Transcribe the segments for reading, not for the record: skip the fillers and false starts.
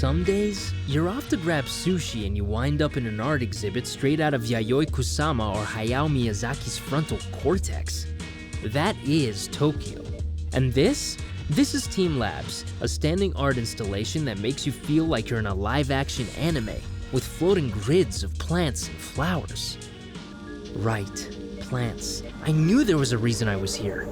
Some days, you're off to grab sushi and you wind up in an art exhibit straight out of Yayoi Kusama or Hayao Miyazaki's frontal cortex. That is Tokyo. And this is Team Labs, a standing art installation that makes you feel like you're in a live-action anime with floating grids of plants and flowers. Right, plants. I knew there was a reason I was here.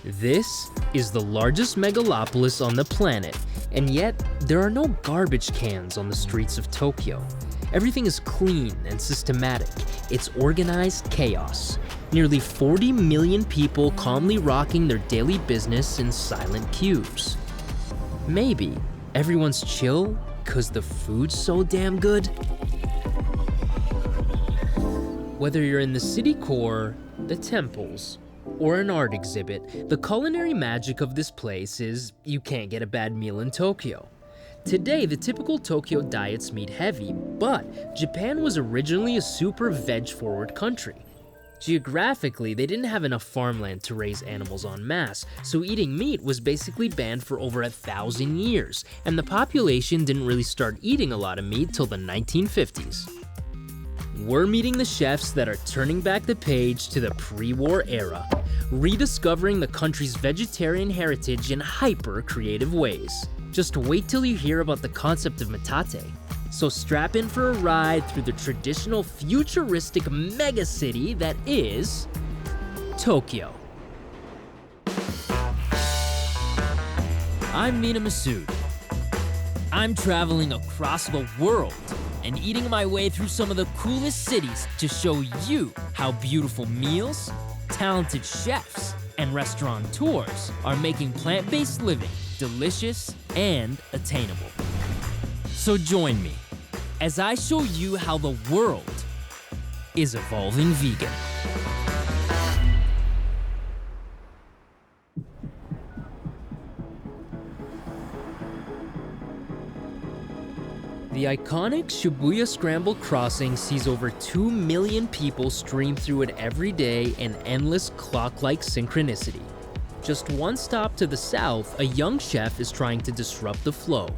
This is the largest megalopolis on the planet, and yet there are no garbage cans on the streets of Tokyo. Everything is clean and systematic. It's organized chaos. Nearly 40 million people calmly rocking their daily business in silent queues. Maybe everyone's chill because the food's so damn good? Whether you're in the city core, the temples, or an art exhibit, the culinary magic of this place is you can't get a bad meal in Tokyo. Today, the typical Tokyo diet's meat heavy, but Japan was originally a super veg-forward country. Geographically, they didn't have enough farmland to raise animals en masse, so eating meat was basically banned for over 1,000 years, and the population didn't really start eating a lot of meat till the 1950s. We're meeting the chefs that are turning back the page to the pre-war era, rediscovering the country's vegetarian heritage in hyper-creative ways. Just wait till you hear about the concept of metate. So strap in for a ride through the traditional futuristic megacity that is Tokyo. I'm Mena Massoud. I'm traveling across the world and eating my way through some of the coolest cities to show you how beautiful meals, talented chefs, and restaurateurs are making plant-based living delicious and attainable. So join me as I show you how the world is evolving vegan. The iconic Shibuya Scramble Crossing sees over 2 million people stream through it every day in endless clock-like synchronicity. Just one stop to the south, a young chef is trying to disrupt the flow.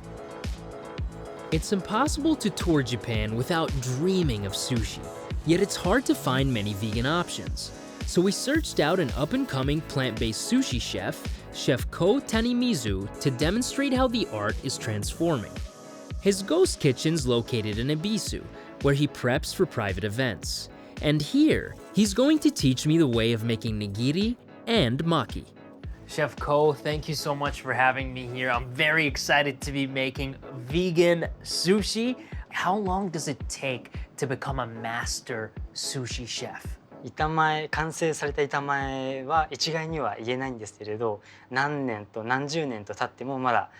It's impossible to tour Japan without dreaming of sushi, yet it's hard to find many vegan options. So we searched out an up-and-coming plant-based sushi chef, Chef Ko Tanimizu, to demonstrate how the art is transforming. His ghost kitchen's located in Ebisu, where he preps for private events. And here, he's going to teach me the way of making nigiri and maki. Chef Ko, thank you so much for having me here. I'm very excited to be making vegan sushi. How long does it take to become a master sushi chef? 完成された板前は一概には言えないんですけれど、何年と何十年と経ってもまだ、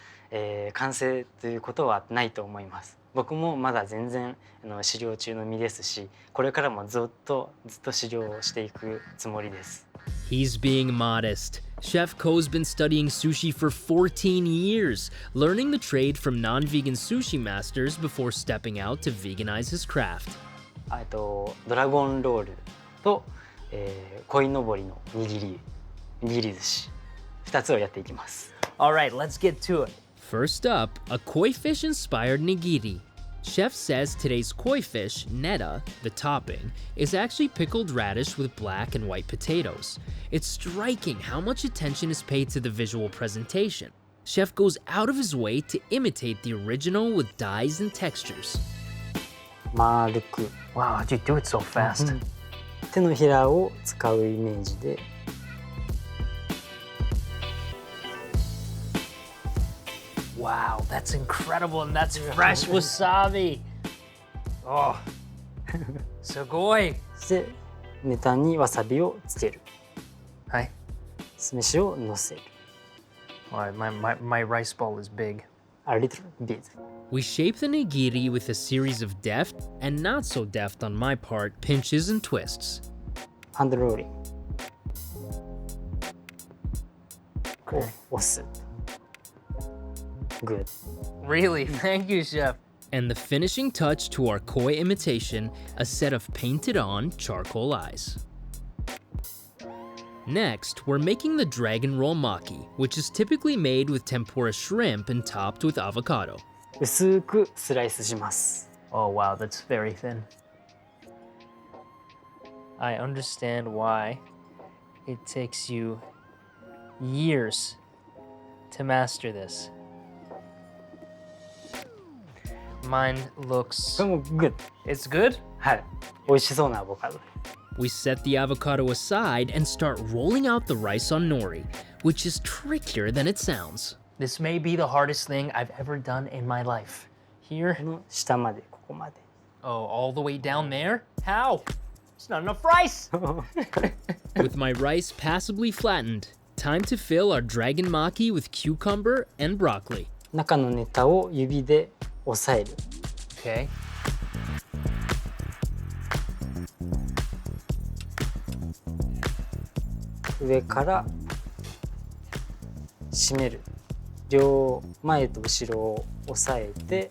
完成ということはないと思います。僕もまだ全然修行中の身ですし、これからもずっと修行をしていくつもりです。He's being modest. Chef Ko's been studying sushi for 14 years, learning the trade from non-vegan sushi masters before stepping out to veganize his craft. ドラゴンロールと、鯉のぼりの握り寿司2つをやっていきます。All right, let's get to it. First up, a koi fish-inspired nigiri. Chef says today's koi fish, neta, the topping, is actually pickled radish with black and white potatoes. It's striking how much attention is paid to the visual presentation. Chef goes out of his way to imitate the original with dyes and textures. 丸く。Wow, how'd you do it so fast? 手のひらを使うイメージで。Wow, that's incredible, and that's fresh wasabi. Oh, すごい。で、ネタにわさびをつける。はい。酢飯を乗せる。Alright, my rice ball is big. A little bit. We shape the nigiri with a series of deft and not so deft on my part pinches and twists. Hand rolling. こう押す。Good. Really? Thank you, Chef. And the finishing touch to our koi imitation, a set of painted-on charcoal eyes. Next, we're making the dragon roll maki, which is typically made with tempura shrimp and topped with avocado. 薄くスライスします。 Oh wow, that's very thin. I understand why it takes you years to master this. Mine looks... これもグッド。 It's good? はい。美味しそうなアボカド。 We set the avocado aside and start rolling out the rice on nori, which is trickier than it sounds. This may be the hardest thing I've ever done in my life. Here. この下まで、ここまで。 Oh, all the way down there? How? It's not enough rice! With my rice passably flattened, time to fill our dragon maki with cucumber and broccoli. 中のネタを指で押さえる。 Okay. 上から締める。両前と後ろを押さえて。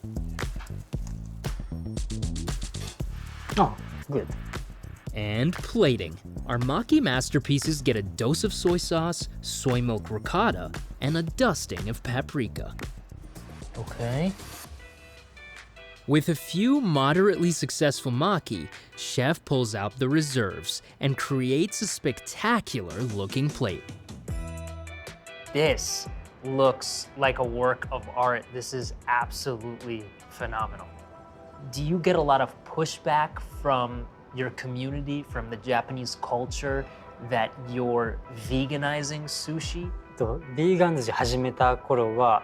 あ、good. And plating. Our maki masterpieces get a dose of soy sauce, soy milk ricotta, and a dusting of paprika. Okay. With a few moderately successful maki, chef pulls out the reserves and creates a spectacular looking plate. This looks like a work of art. This is absolutely phenomenal. Do you get a lot of pushback from your community, from the Japanese culture, that you're veganizing sushi? ビーガン寿司始めた頃は、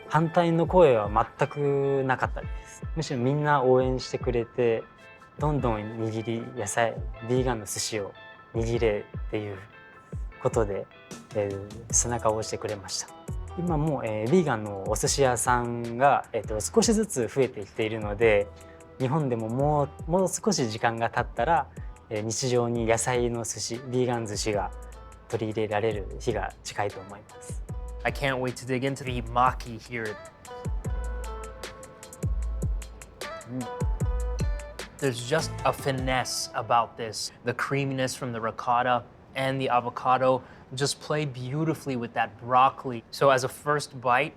反対の声は全くなかったです。むしろみんな応援してくれて、どんどん握り野菜、ビーガンの寿司を握れっていうことで、背中を押してくれました。今も、ビーガンのお寿司屋さんが、少しずつ増えてきているので、日本でももう少し時間が経ったら、日常に野菜の寿司、ビーガン寿司が取り入れられる日が近いと思います。I can't wait to dig into the maki here. There's just a finesse about this. The creaminess from the ricotta and the avocado just play beautifully with that broccoli. So as a first bite,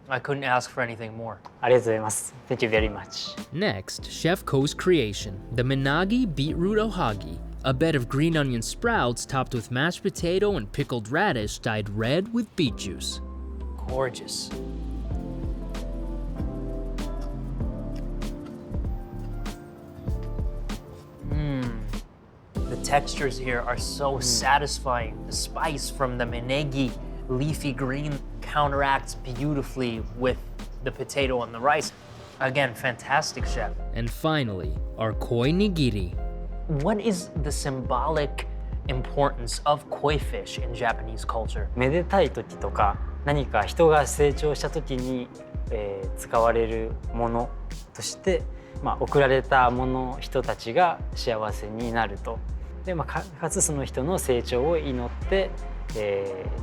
I couldn't ask for anything more. ありがとうございます。Thank you very much. Next, Chef Ko's creation, the Minagi beetroot ohagi, a bed of green onion sprouts topped with mashed potato and pickled radish dyed red with beet juice. Gorgeous. The textures here are so satisfying. The spice from the menegi leafy green counteracts beautifully with the potato and the rice. Again, fantastic, chef. And finally, our koi nigiri. What is the symbolic importance of koi fish in Japanese culture? めでたい時とか何か人が成長した時に、使われるものとして、贈られた人たちが幸せになると。で、かつその人の成長を祈って、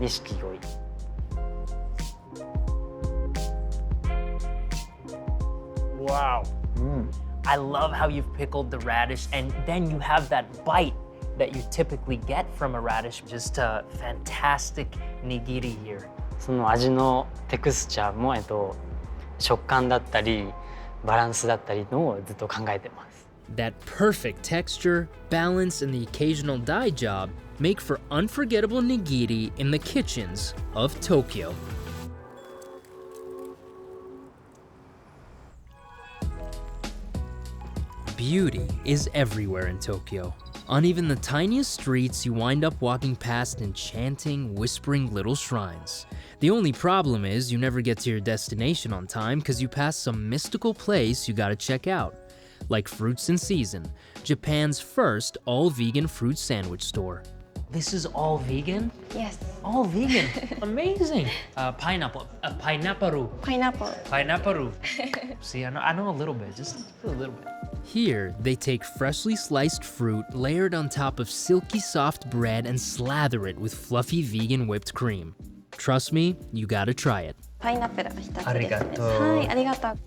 錦鯉。Wow. I love how you've pickled the radish and then you have that bite that you typically get from a radish. Just a fantastic nigiri here. その味のテクスチャーも、食感だったりバランスだったりのをずっと考えてます。That perfect texture, balance, and the occasional dye job make for unforgettable nigiri in the kitchens of Tokyo. Beauty is everywhere in Tokyo. On even the tiniest streets, you wind up walking past enchanting, whispering little shrines. The only problem is you never get to your destination on time because you pass some mystical place you gotta check out. Like Fruits in Season, Japan's first all-vegan fruit sandwich store. This is all vegan? Yes. All vegan. Amazing. Pineapple. Pineapple. Pineapple. Pineapple. See, I know a little bit, just a little bit. Here, they take freshly sliced fruit layered on top of silky soft bread and slather it with fluffy vegan whipped cream. Trust me, you gotta try it. パイナップルの一つですね。ありがとう。はい、ありがとう。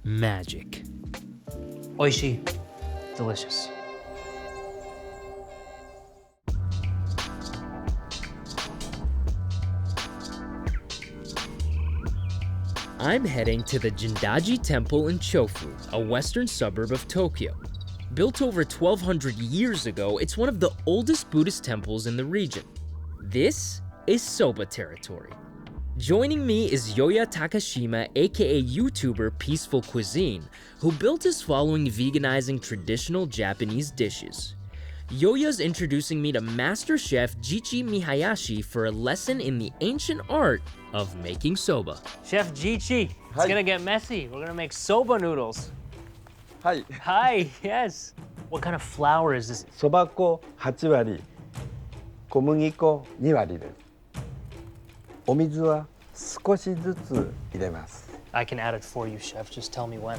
Magic. Oishi. Delicious. I'm heading to the Jindaji Temple in Chofu, a western suburb of Tokyo. Built over 1,200 years ago, it's one of the oldest Buddhist temples in the region. This is soba territory. Joining me is Yoya Takashima, aka YouTuber Peaceful Cuisine, who built his following veganizing traditional Japanese dishes. Yoya's introducing me to Master Chef Jichi Mihayashi for a lesson in the ancient art of making soba. Chef Jichi, it's Hi. gonna get messy. We're gonna make soba noodles. はい、 Hi, yes. What kind of flour is this? そば粉8割、小麦粉2割です。お水は少しずつ入れます。 I can add it for you, chef. Just tell me when.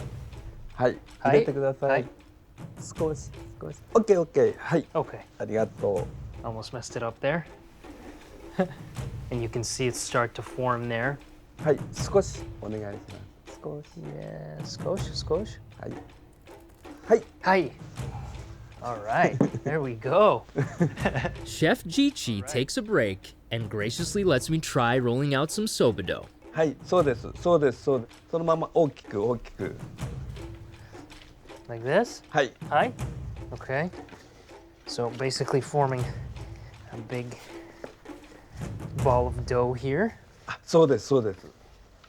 はい、はい入れてください。はい少し。OK OK はい。 Okay. ありがと Almost messed it up there. And you can see it start to form there. う。はい、少しお願いします。少し。 Yeah, skosh. はい。はい。 Hi. All right, there we go. Chef Jichi takes a break and graciously lets me try rolling out some soba dough. はい、そうです。そうです。そうです。そのまま大きく。 Like this? はい。 Hi. Okay. So basically forming a big ball of dough here. あ、そうです。そうです。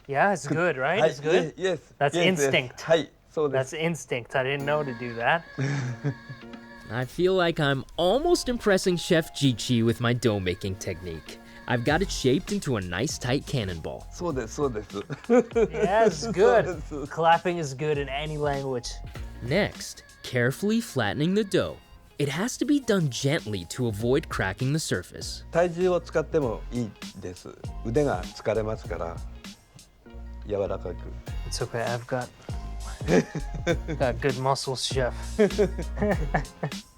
Yeah, it's good, right? はい。 It's good? Yes. That's yes, yes. instinct. はい、そうで That's す。 instinct. I didn't know to do that. I feel like I'm almost impressing Chef Jichi with my dough making technique. I've got it shaped into a nice tight cannonball. そうです。そうです。 Yes, good. Clapping is good in any language. Next, carefully flattening the dough. It has to be done gently to avoid cracking the surface. 体重を使ってもいいです。腕が疲れますから柔らかく。 It's okay. I've got good muscles, chef.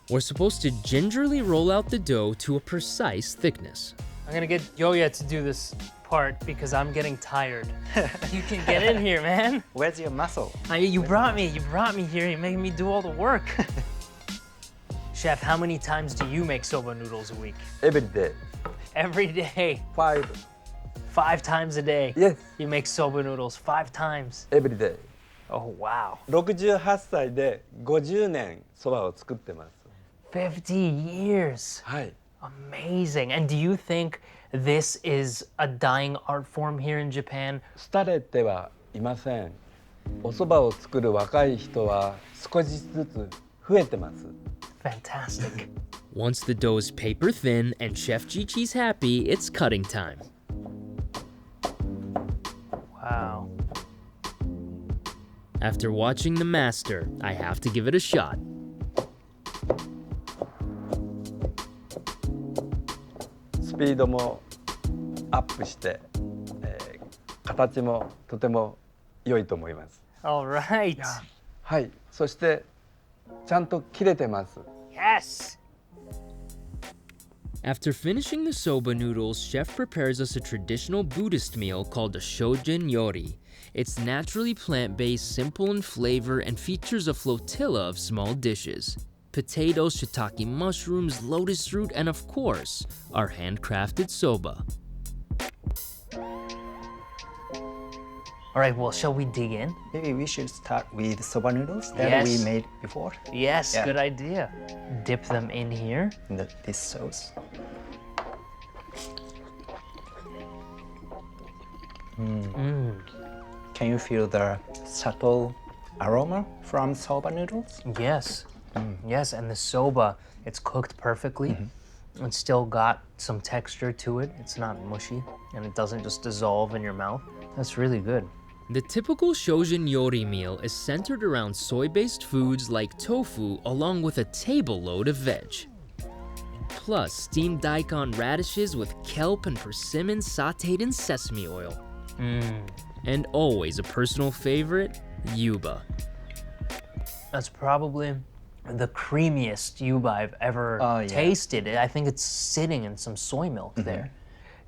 We're supposed to gingerly roll out the dough to a precise thickness. I'm gonna get Yoya to do this part because I'm getting tired. You can get in here, man. Where's your muscle? You brought me here. You're making me do all the work. Chef, how many times do you make soba noodles a week? Every day. Every day. 5. 5 times a day. Yes. You make soba noodles 5 times. Every day. Oh, wow. 68歳で50年そばを作ってます。 50 years. はい。 Amazing. And do you think this is a dying art form here in Japan? 廃れてはいません。おそばを作る若い人は少しずつ増えてます。 Fantastic. Once the dough is paper thin and Chef Jichi's happy, it's cutting time. Wow. After watching the master, I have to give it a shot. スピードもアップして、形もとても良いと思います。 All right. はい。そしてちゃんと切れてます。 Yes. After finishing the soba noodles, Chef prepares us a traditional Buddhist meal called a shojin yori. It's naturally plant-based, simple in flavor, and features a flotilla of small dishes. Potatoes, shiitake mushrooms, lotus root, and of course, our handcrafted soba. All right, well, shall we dig in? Maybe we should start with soba noodles that Yes. we made before Yes, Yeah. good idea. Dip them in here. in this sauce. Can you feel the subtle aroma from soba noodles? Yes. Yes, and the soba, it's cooked perfectly. It's still got some texture to it. It's not mushy, and it doesn't just dissolve in your mouth. That's really good. The typical shojin yori meal is centered around soy-based foods like tofu along with a table load of veg. Plus steamed daikon radishes with kelp and persimmon sauteed in sesame oil. And always a personal favorite, yuba. That's probably the creamiest yuba I've ever Oh, yeah. tasted. I think it's sitting in some soy milk there.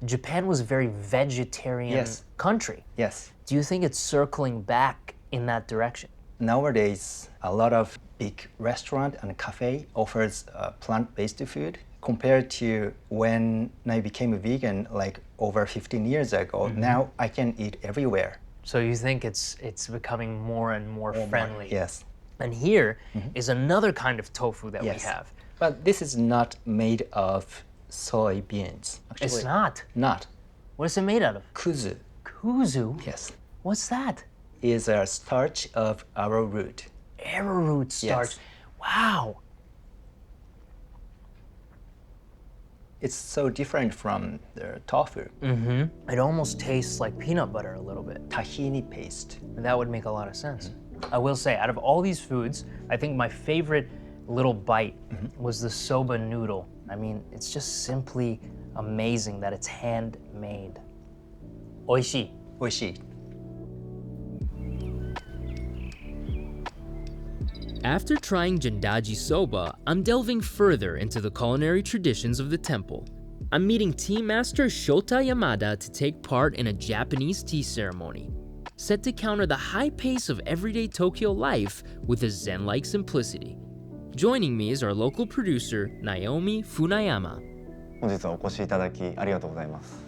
Japan was a very vegetarian Yes. country. Yes. Do you think it's circling back in that direction? Nowadays, a lot of big restaurant and cafe offers plant-based food. Compared to when I became a vegan, like over 15 years ago, now I can eat everywhere. So you think it's becoming more and more friendly? Yes. And here is another kind of tofu that we Yes. have. But this is not made of soybeans. Actually, It's not. Not. What is it made out of? Kuzu. Kuzu? Yes. What's that? Is a starch of arrowroot. Arrowroot starch. Yes. Wow. It's so different from the tofu. It almost tastes like peanut butter a little bit. Tahini paste. And that would make a lot of sense. I will say, out of all these foods, I think my favorite little bite was the soba noodle. I mean, it's just simply amazing that it's handmade. Oishii. Oishii. After trying Jindaji soba, I'm delving further into the culinary traditions of the temple. I'm meeting tea master Shota Yamada to take part in a Japanese tea ceremony, set to counter the high pace of everyday Tokyo life with a zen-like simplicity. Joining me is our local producer, Naomi Funayama. 本日はお越しいただきありがとうございます。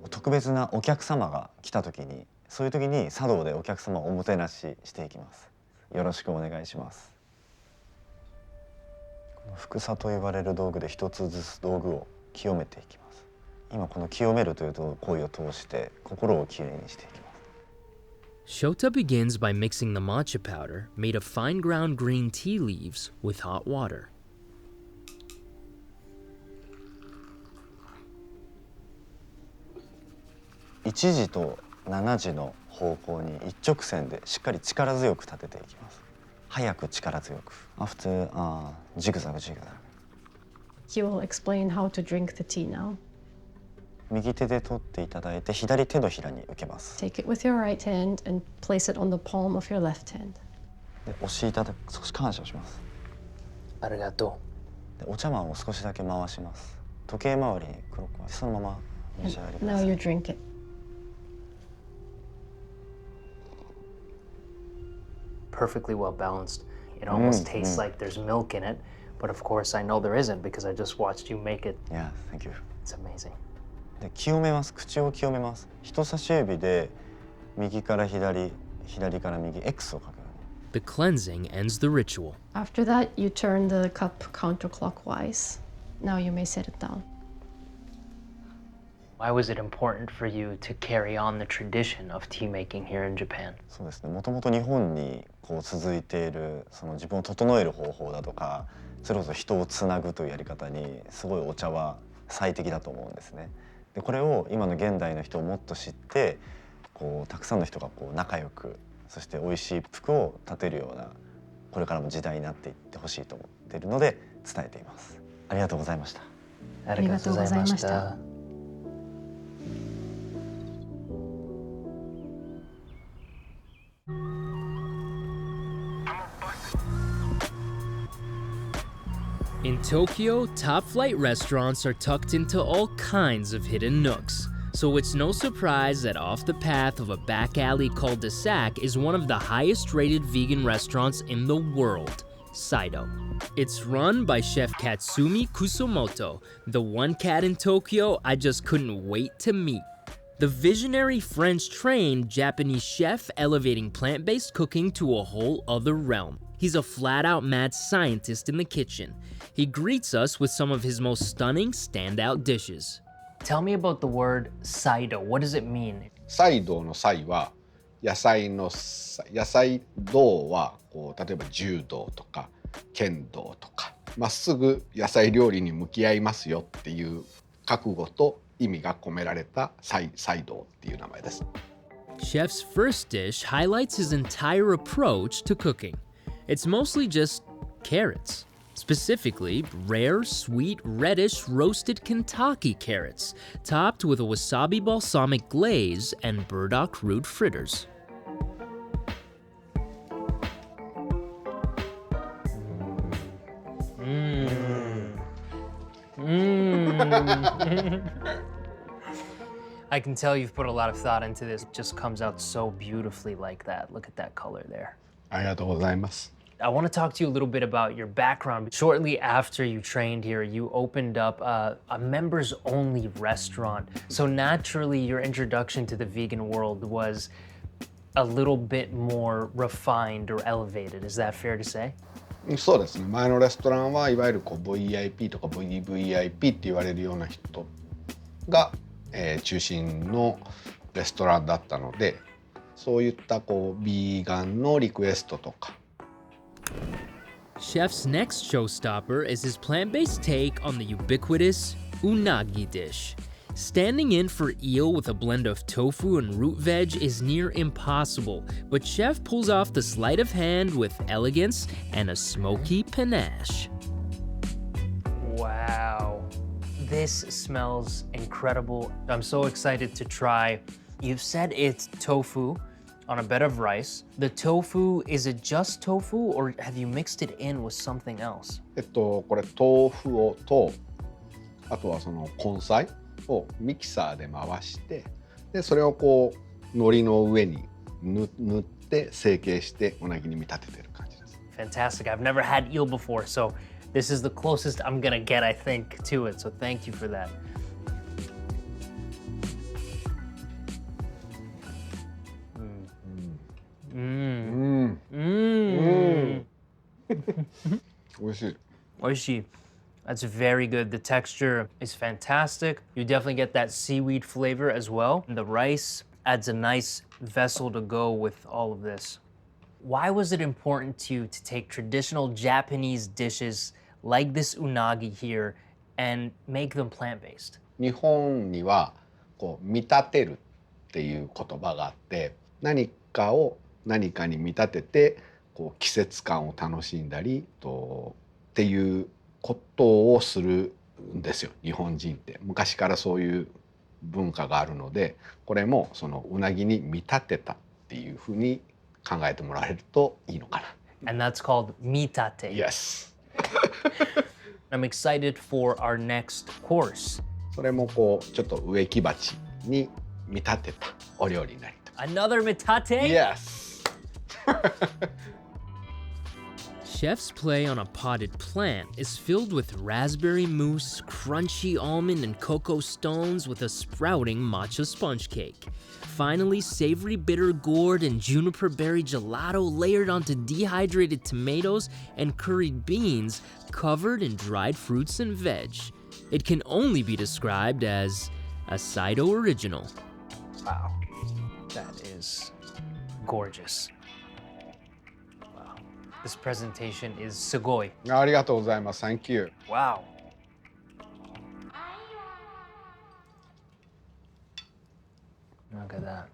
特別なお客様が来た時に、そういう時に茶道でお客様をおもてなししていきます。よろしくお願いします。この服茶と呼ばれる道具で一つずつ道具を清めていきます。今この清めるという行為を通して心をきれいにしていきます。Shota begins by mixing the matcha powder, made of fine ground green tea leaves, with hot water.1時と7時の方向に一直線でしっかり力強く立てていきます。早く力強く。普通、ジグザグジグザグ。He will explain how to drink the tea now. 右手で取っていただいて左手のひらに受けます。Take it with your right hand and place it on the palm of your left hand. で押しいただく、少し感謝します。ありがとでお茶碗を少しだけ回します。時計回りにクロックはそのまま召し上がりくだ Now さい。 you drink it. Perfectly well balanced. It almost tastes like there's milk in it, but of course I know there isn't because I just watched you make it. Yeah, thank you. It's amazing. で清めます。口を清めます。人差し指で右から左、左から右 X を書くように。 The cleansing ends the ritual. After that, you turn the cup counterclockwise. Now you may set it down. Why was it important for you to carry on the tradition of tea making here in Japan? そうですね。もともと日本に続いているその自分を整える方法だとか、それこそ人をつなぐというやり方にすごいお茶は最適だと思うんですね。でこれを今の現代の人をもっと知って、たくさんの人が仲良く、そして美味しい服を立てるようなこれからも時代になっていってほしいと思っているので伝えています。ありがとうございました。ありがとうございました。In Tokyo, top-flight restaurants are tucked into all kinds of hidden nooks. So it's no surprise that off the path of a back alley cul-de-sac is one of the highest-rated vegan restaurants in the world, Saido. It's run by chef Katsumi Kusumoto, the one cat in Tokyo I just couldn't wait to meet. The visionary French-trained Japanese chef elevating plant-based cooking to a whole other realm. He's a flat-out mad scientist in the kitchen. He greets us with some of his most stunning standout dishes. Tell me about the word Saido. What does it mean? サイドの菜は野菜の野菜道は例えば柔道とか剣道とかまっすぐ野菜料理に向き合いますよっていう覚悟と意味が込められた菜道っていう名前です。 Chef's first dish highlights his entire approach to cooking. It's mostly just carrots. Specifically, rare, sweet, reddish, roasted Kentucky carrots, topped with a wasabi balsamic glaze and burdock root fritters. I can tell you've put a lot of thought into this. It just comes out so beautifully like that. Look at that color there. ありがとうございます。 I want to talk to you a little bit about your background. Shortly after you trained here, you opened up a members only restaurant. So naturally, your introduction to the vegan world was a little bit more refined or elevated. Is that fair to say? そうですね。前のレストランはいわゆるこう VIP とか VVIP って言われるような人が、中心のレストランだったので、そういったこうビーガンのリクエストとか。 Chef's next showstopper is his plant-based take on the ubiquitous unagi dish. Standing in for eel with a blend of tofu and root veg is near impossible, but Chef pulls off the sleight of hand with elegance and a smoky panache. Wow. This smells incredible. I'm so excited to try. You've said it's tofu on a bed of rice. The tofu, is it just tofu or have you mixed it in with something else? これ豆腐をと、あとはその根菜をミキサーで回して、でそれをこう海苔の上に塗って成形してうなぎに見立ててる感じです。 Fantastic. I've never had eel before, so this is the closest I'm gonna get, I think, to it. So thank you for that. Mmm. 美味しい。 Oishi. That's very good. The texture is fantastic. You definitely get that seaweed flavor as well. And the rice adds a nice vessel to go with all of this. Why was it important to you to take traditional Japanese dishes like this unagi here and make them plant-based? 日本にはこう見立てるっていう言葉があって、何かを何かに見立ててこう季節感を楽しんだりっていうことをするんですよ、日本人って。昔からそういう文化があるので、これもそのうなぎに見立てたっていうふうに考えてもらえるといいのかな。And that's called mitate. Yes. I'm excited for our next course. それもこうちょっと植木鉢に見立てたお料理になります。 Another mitate? Yes. Chef's play on a potted plant is filled with raspberry mousse, crunchy almond and cocoa stones with a sprouting matcha sponge cake. Finally, savory bitter gourd and juniper berry gelato layered onto dehydrated tomatoes and curried beans covered in dried fruits and veg. It can only be described as a Saito original. Wow. That is gorgeous. This presentation is sugoi. ありがとうございます。Thank you. Wow. Look at that.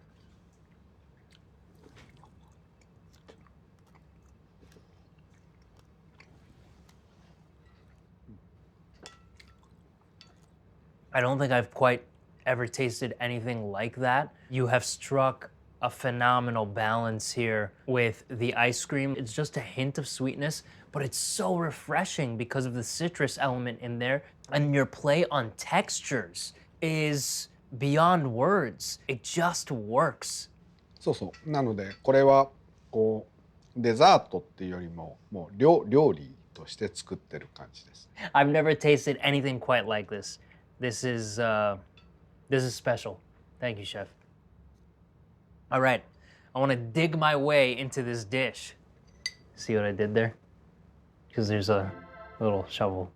I don't think I've quite ever tasted anything like that. You have struck a phenomenal balance here with the ice cream. It's just a hint of sweetness, but it's so refreshing because of the citrus element in there. And your play on textures is beyond words. It just works. そうそう。なのでこれはこうデザートっていうよりももう料理として作ってる感じです。 I've never tasted anything quite like this. This is special. Thank you, chef. All right, I want to dig my way into this dish. See what I did there? Because there's a little shovel.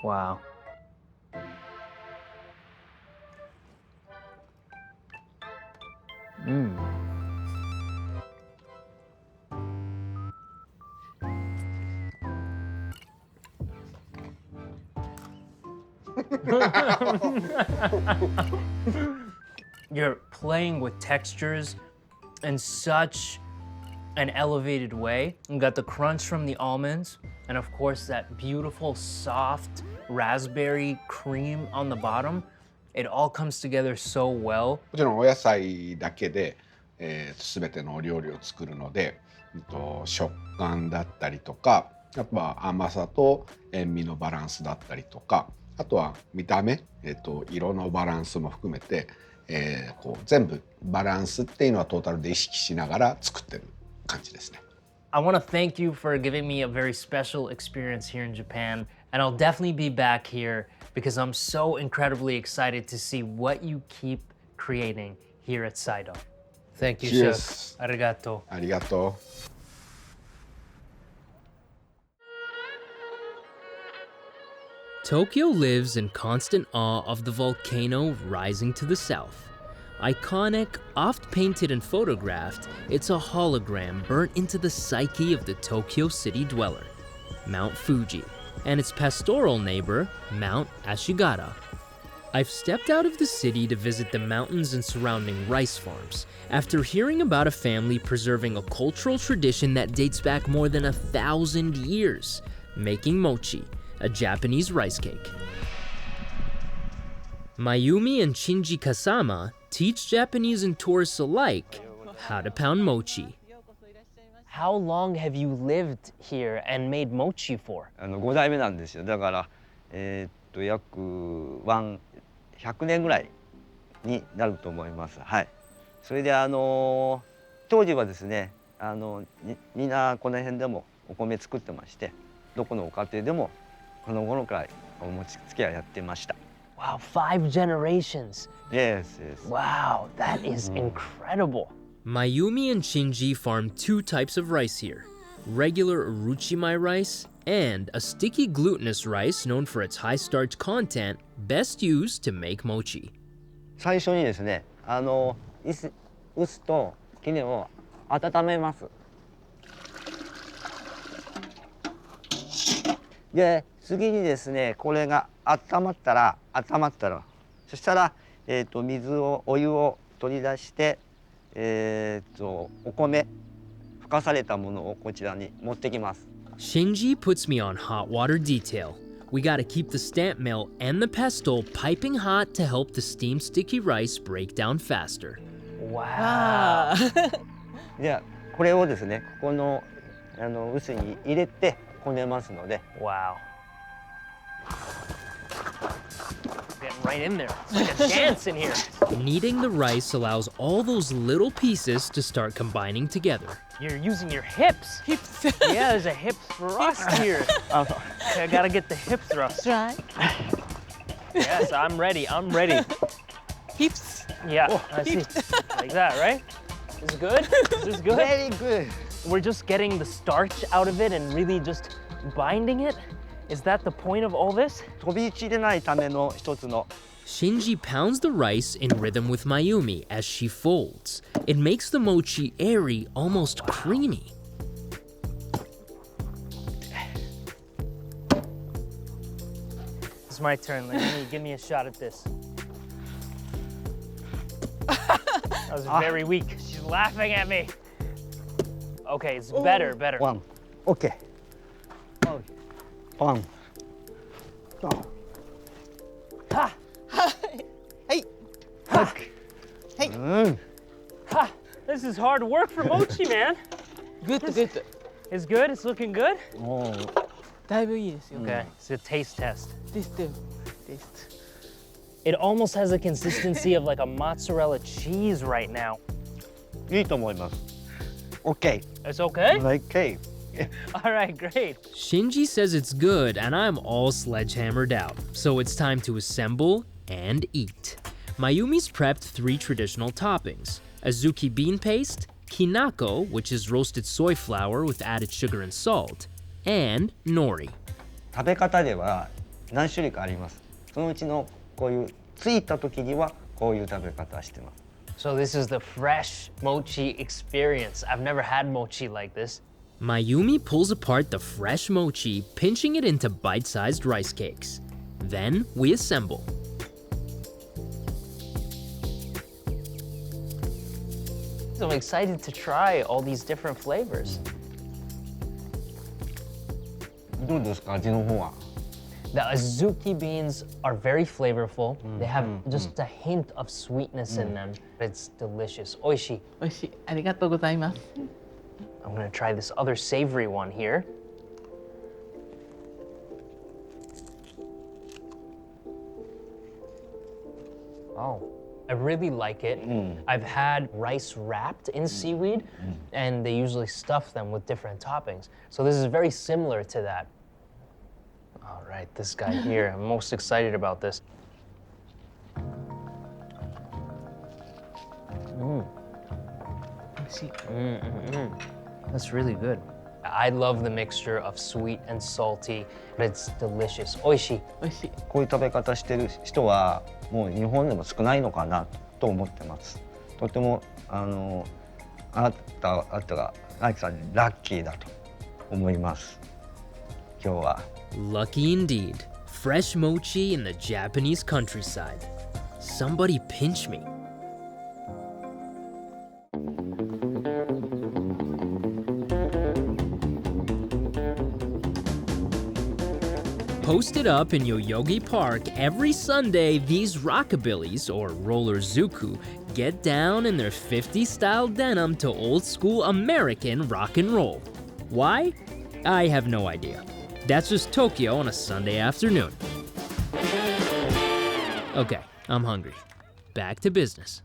Wow. Mmm. You're playing with textures in such an elevated way. You got the crunch from the almonds, and of course that beautiful soft raspberry cream on the bottom. It all comes together so well. もちろんお野菜だけで、全てのお料理を作るので、食感だったりとか、やっぱ甘さと塩味のバランスだったりとか、あとは見た目、色のバランスも含めて、こう全部バランスっていうのはトータルで意識しながら作ってる感じですね。I want to thank you for giving me a very special experience here in Japan, and I'll definitely be back here because I'm so incredibly excited to see what you keep creating here at Saido. Thank you, Cheers. Chef. Arigato. ありがとう。Tokyo lives in constant awe of the volcano rising to the south. Iconic, oft painted and photographed, it's a hologram burnt into the psyche of the Tokyo city dweller, Mount Fuji, and its pastoral neighbor, Mount Ashigara. I've stepped out of the city to visit the mountains and surrounding rice farms after hearing about a family preserving a cultural tradition that dates back more than 1,000 years, making mochi, a Japanese rice cake. Mayumi and Shinji Kasama teach Japanese and tourists alike how to pound mochi. How long have you lived here and made mochi for? 5代目なんですよ。だから約100年ぐらいになると思います。はい。それで当時はですね、みんなこの辺でもお米作ってまして、どこのご家庭でもこの頃からお餅つきはやってました。Wow, 5 generations. Yes, yes. Wow, that is incredible. Mayumi and Shinji farm 2 types of rice here, regular uruchimai rice and a sticky glutinous rice known for its high starch content, best used to make mochi. 最初にですね、臼と杵を温めます。で、次にですね、これが温まったら、そしたら、お湯を取り出して、お米、ふかされたものをこちらに持ってきます。Shinji puts me on hot water detail. We gotta keep the stamp mill and the pestle piping hot to help the steamed sticky rice break down faster. Wow. で、これをですね、ここの臼に入れてこねますので。Wow. Getting right in there. It's like a dance in here. Kneading the rice allows all those little pieces to start combining together. You're using your hips. Hips. Yeah, there's a hip thrust here. Okay, I gotta get the hip thrust. Right. Yes, I'm ready. Hips. Yeah, I see. Like that, right? Is it good? Is this good? Very good. We're just getting the starch out of it and really just binding it? Is that the point of all this? 飛び散れないための一つの。Shinji pounds the rice in rhythm with Mayumi as she folds. It makes the mochi airy, almost creamy. It's my turn. Give me a shot at this. That was very weak. She's laughing at me. Okay, it's better. One. Okay. One. Ha! Hey. Hey. Ha! This is hard work for mochi, man. Good. It's good? It's looking good? だいぶいいですよ。 Okay, it's a taste test. Taste. It almost has the consistency of like a mozzarella cheese right now. いいと思います。Okay. It's okay? Okay. All right, great. Shinji says it's good, and I'm all sledgehammered out. So it's time to assemble and eat. Mayumi's prepped 3 traditional toppings: azuki bean paste, kinako, which is roasted soy flour with added sugar and salt, and nori. 食べ方では何種類かあります。そのうちのこういうついた時にはこういう食べ方してます。 So this is the fresh mochi experience. I've never had mochi like this. Mayumi pulls apart the fresh mochi, pinching it into bite-sized rice cakes. Then we assemble. I'm excited to try all these different flavors. どうですか、味の方は。 The azuki beans are very flavorful. They have just a hint of sweetness in them. It's delicious. Oishi. 美味しい。ありがとうございます。 I'm gonna try this other savory one here. Oh, I really like it. I've had rice wrapped in seaweed, and they usually stuff them with different toppings. So this is very similar to that. All right, this guy here, I'm most excited about this. That's really good. I love the mixture of sweet and salty, but it's delicious. Oishi. 美味しい。こういう食べ方してる人はもう日本でも少ないのかなと思ってます。とてもあなたがライキさんにラッキーだと思います。今日は。Lucky indeed. Fresh mochi in the Japanese countryside. Somebody pinch me. Posted up in Yoyogi Park every Sunday, these rockabillys, or roller zuku, get down in their 50s style denim to old school American rock and roll. Why? I have no idea. That's just Tokyo on a Sunday afternoon. Okay, I'm hungry. Back to business.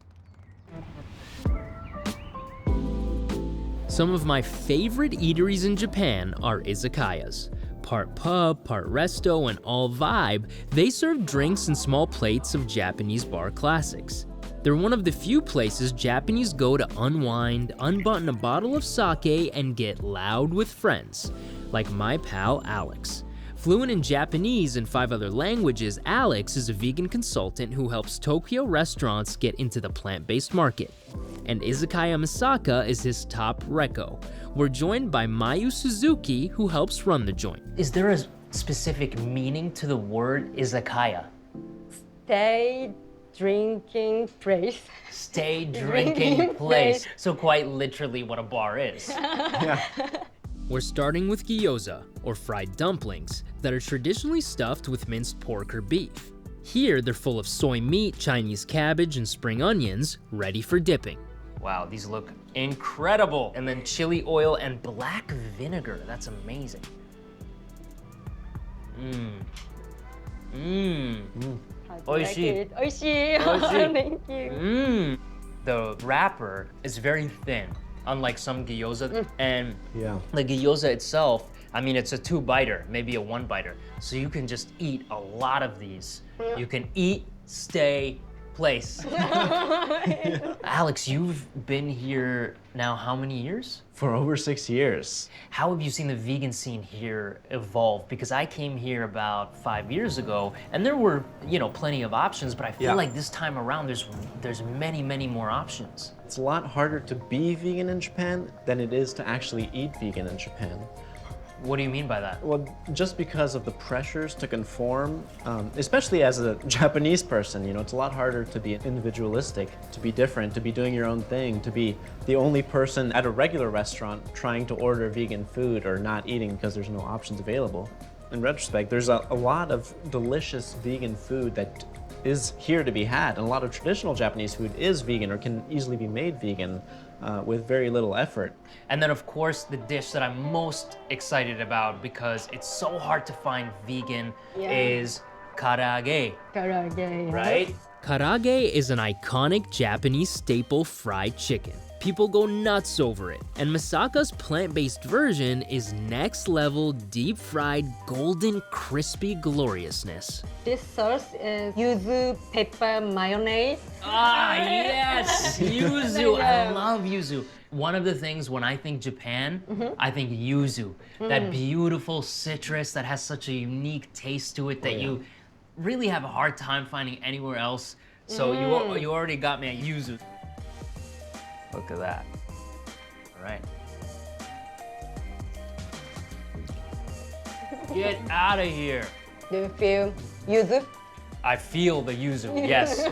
Some of my favorite eateries in Japan are izakayas. Part pub, part resto, and all vibe, they serve drinks in small plates of Japanese bar classics. They're one of the few places Japanese go to unwind, unbutton a bottle of sake, and get loud with friends, like my pal Alex. Fluent in Japanese and 5 other languages, Alex is a vegan consultant who helps Tokyo restaurants get into the plant-based market. And Izakaya Misaka is his top reco. We're joined by Mayu Suzuki, who helps run the joint. Is there a specific meaning to the word izakaya? Stay drinking place. Stay drinking place. So quite literally what a bar is. We're starting with gyoza, or fried dumplings, that are traditionally stuffed with minced pork or beef. Here, they're full of soy meat, Chinese cabbage, and spring onions, ready for dipping. Wow, these look incredible. And then chili oil and black vinegar. That's amazing. Oishi. Oishi. Oishi. Thank you. The wrapper is very thin, unlike some gyoza. And Yeah. the gyoza itself, I mean, it's a 2-biter, maybe a 1-biter. So you can just eat a lot of these. You can eat, stay, place. Alex, you've been here now how many years? For over 6 years. How have you seen the vegan scene here evolve? Because I came here about 5 years ago, and there were, plenty of options, but I feel like this time around there's many, many more options. It's a lot harder to be vegan in Japan than it is to actually eat vegan in Japan. What do you mean by that? Well, just because of the pressures to conform, especially as a Japanese person, it's a lot harder to be individualistic, to be different, to be doing your own thing, to be the only person at a regular restaurant trying to order vegan food or not eating because there's no options available. In retrospect, there's a lot of delicious vegan food that is here to be had, and a lot of traditional Japanese food is vegan or can easily be made vegan with very little effort. And then of course the dish that I'm most excited about because it's so hard to find vegan is karaage, Karaage. right? Karaage is an iconic Japanese staple fried chicken. People go nuts over it, and Misaka's plant-based version is next-level, deep-fried, golden, crispy gloriousness. This sauce is yuzu pepper mayonnaise. Ah, yes! Yuzu! I love yuzu. One of the things when I think Japan, I think yuzu. That beautiful citrus that has such a unique taste to it that you really have a hard time finding anywhere else. So you already got me at yuzu. Look at that. All right. Get out of here. Do you feel yuzu? I feel the yuzu, yes.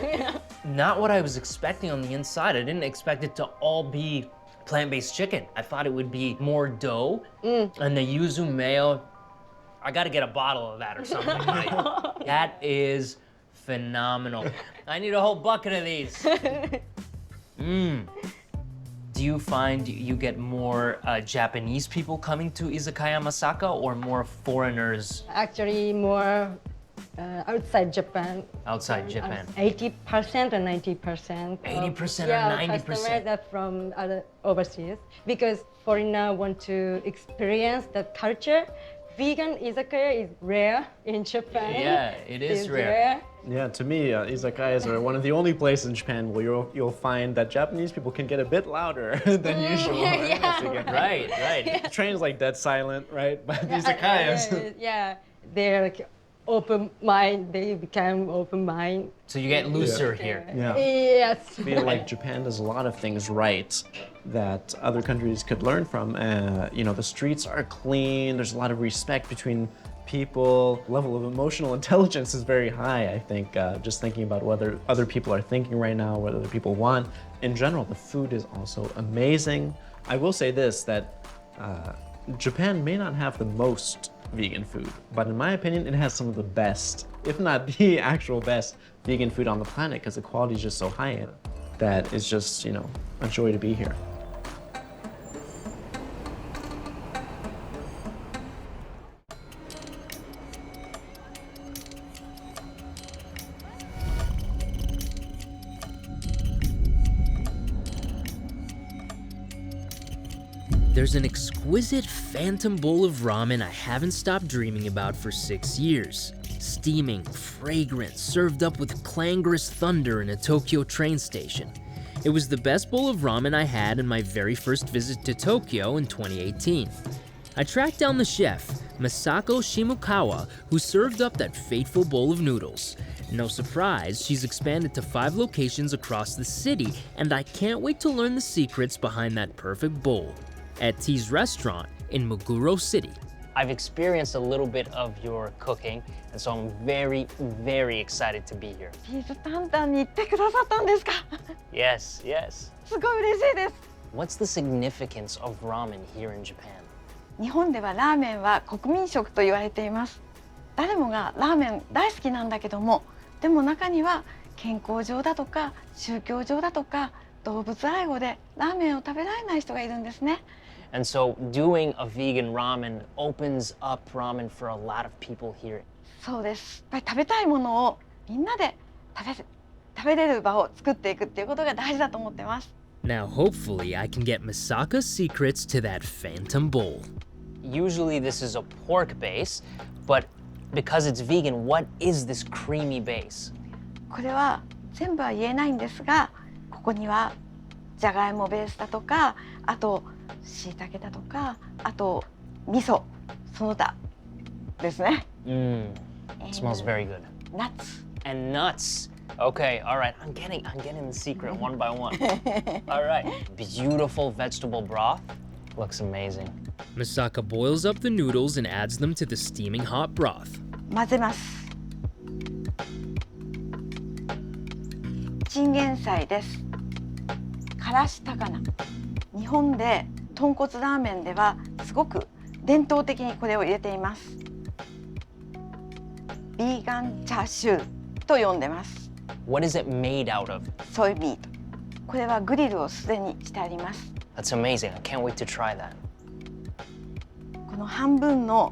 Not what I was expecting on the inside. I didn't expect it to all be plant-based chicken. I thought it would be more dough and the yuzu mayo. I gotta get a bottle of that or something. That is phenomenal. I need a whole bucket of these. Do you find you get more Japanese people coming to Izakaya Masaka or more foreigners? Actually, more outside Japan. Outside Japan. 80% or 90%. 80% or yeah, 90%. customers are from other overseas because foreigners want to experience that culture. Vegan izakaya is rare in Japan. Yeah, it is It's rare. Yeah, to me, izakayas are one of the only places in Japan where you'll find that Japanese people can get a bit louder than usual. Right? Right. Trains like dead silent, right? But izakayas. Yeah, they're like open mind. They become open mind. So you get looser here. Yeah. Yes. I feel like Japan does a lot of things right that other countries could learn from. You know, the streets are clean. There's a lot of respect between people. Level of emotional intelligence is very high, I think. Just thinking about what other people are thinking right now, what other people want. In general, the food is also amazing. I will say this, that Japan may not have the most vegan food, but in my opinion, it has some of the best, if not the actual best, vegan food on the planet because the quality is just so high that it's just, you know, a joy to be here. There's an exquisite phantom bowl of ramen I haven't stopped dreaming about for 6 years. Steaming, fragrant, served up with clangorous thunder in a Tokyo train station. It was the best bowl of ramen I had in my very first visit to Tokyo in 2018. I tracked down the chef, Masako Shimukawa, who served up that fateful bowl of noodles. No surprise, she's expanded to 5 locations across the city, and I can't wait to learn the secrets behind that perfect bowl. At T's restaurant in Meguro City. I've experienced a little bit of your cooking, and so I'm very, very excited to be here. ピーズ担々に行ってくださったんですか Yes, yes. すごい嬉しいです What's the significance of ramen here in Japan? 日本ではラーメンは国民食と言われています誰もがラーメン大好きなんだけどもでも中には健康上だとか宗教上だとか動物愛護でラーメンを食べられない人がいるんですね And so doing a vegan ramen opens up ramen for a lot of people here. そうですやっぱり食べたいものをみんなで食べれる場を作っていくっていうことが大事だと思ってます Now hopefully I can get Masaka's secrets to that phantom bowl. Usually this is a pork base, but because it's vegan, what is this creamy base? これは全部は言えないんですがここにはじゃがいもベースだとかあとしいたけだとかあと味噌その他ですね It smells very good. Nuts. And nuts. Okay, all right. I'm getting the secret one by one. All right. Beautiful vegetable broth. Looks amazing. Masaka boils up the noodles and adds them to the steaming hot broth. 混ぜますチンゲン菜ですからし高菜日本で豚骨ラーメンではすごく伝統的にこれを入れていますビーガンチャーシューと呼んでます What is it made out of? ソイミートこれはグリルをすでにしてあります That's amazing. I can't wait to try that. この半分の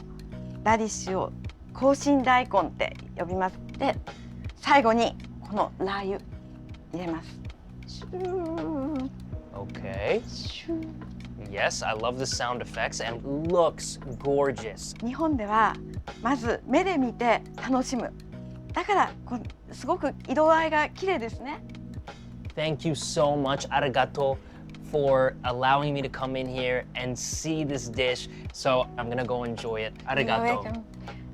ラディッシュを香辛大根って呼びますで最後にこのラー油入れます Okay. Yes, I love the sound effects and looks gorgeous. 日本ではまず目で見て楽しむだからすごく色合いが綺麗ですね Thank you so much, arigato, for allowing me to come in here and see this dish. So I'm gonna go enjoy it. You're Arigato. welcome.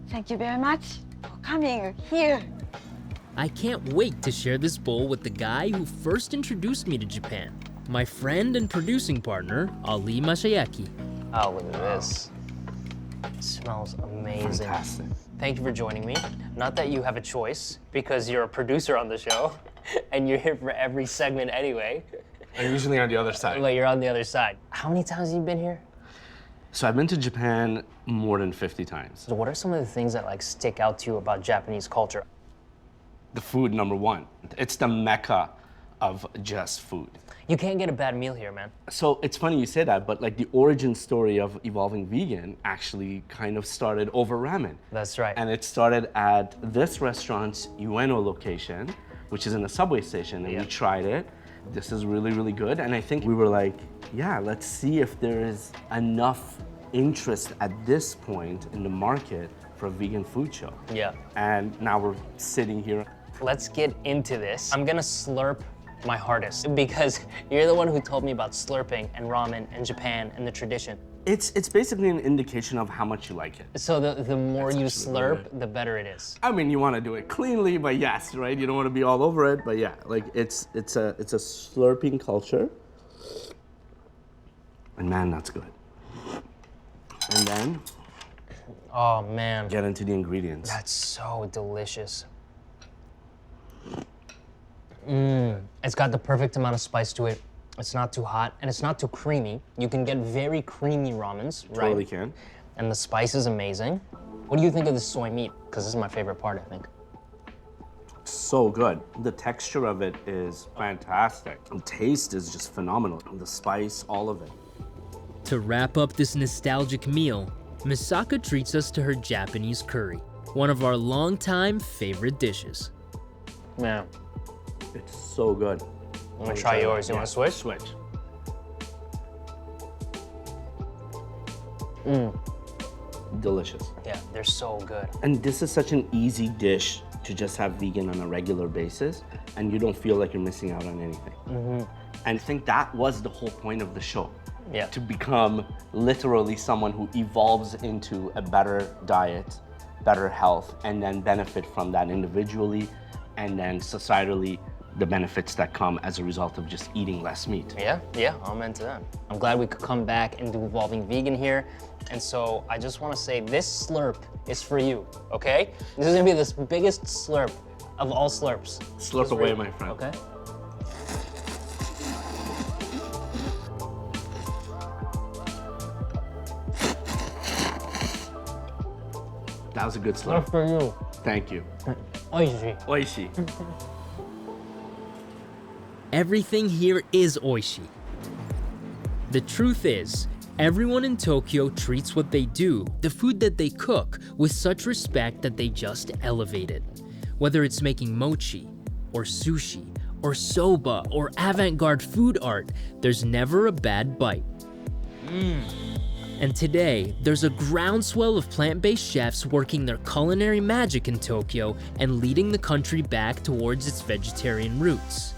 Thank you very much for coming here. I can't wait to share this bowl with the guy who first introduced me to Japan, my friend and producing partner, Ali Masayaki. Oh, look at this. It smells amazing. Fantastic. Thank you for joining me. Not that you have a choice, because you're a producer on the show, and you're here for every segment anyway. I'm usually on the other side. Like, you're on the other side. How many times have you been here? So I've been to Japan more than 50 times. So what are some of the things that like stick out to you about Japanese culture? The food, number one. It's the mecca of just food. You can't get a bad meal here, man. So it's funny you say that, but like the origin story of evolving vegan actually kind of started over ramen. That's right. And it started at this restaurant's Ueno location, which is in a subway station, and we tried it. This is really, really good. And I think we were like, yeah, let's see if there is enough interest at this point in the market for a vegan food show. Yeah. And now we're sitting here. Let's get into this. I'm gonna slurp my hardest because you're the one who told me about slurping and ramen in Japan and the tradition. It's basically an indication of how much you like it. So the more you slurp, the better it is. I mean, you want to do it cleanly, but yes, right? You don't want to be all over it, but yeah, like it's a slurping culture. And man, that's good. And then, oh man, get into the ingredients. That's so delicious. It's got the perfect amount of spice to it. It's not too hot and it's not too creamy. You can get very creamy ramens, right? Totally can. And the spice is amazing. What do you think of the soy meat? Because this is my favorite part, I think. So good. The texture of it is fantastic. The taste is just phenomenal. The spice, all of it. To wrap up this nostalgic meal, Misaka treats us to her Japanese curry, one of our longtime favorite dishes. Man. It's so good. I'm gonna try yours. You wanna switch? Switch. Delicious. Yeah, they're so good. And this is such an easy dish to just have vegan on a regular basis, and you don't feel like you're missing out on anything. And I think that was the whole point of the show. Yeah. To become literally someone who evolves into a better diet, better health, and then benefit from that individually, and then societally, the benefits that come as a result of just eating less meat. Yeah, I'm into that. I'm glad we could come back and do Evolving Vegan here. And so I just want to say this slurp is for you, okay? This is gonna be the biggest slurp of all slurps. Slurp away, my friend. Okay. That was a good slurp. That's for you. Thank you. Oishi. Oishi. Everything here is oishi. The truth is, everyone in Tokyo treats what they do, the food that they cook, with such respect that they just elevate it. Whether it's making mochi, or sushi, or soba, or avant-garde food art, there's never a bad bite. And today, there's a groundswell of plant-based chefs working their culinary magic in Tokyo and leading the country back towards its vegetarian roots.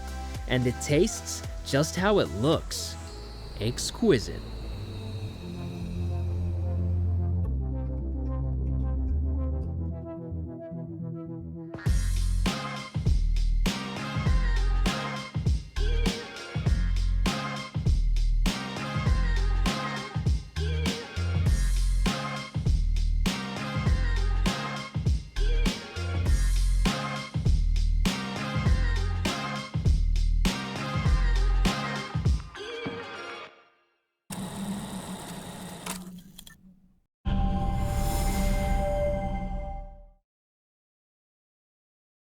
And it tastes just how it looks. Exquisite.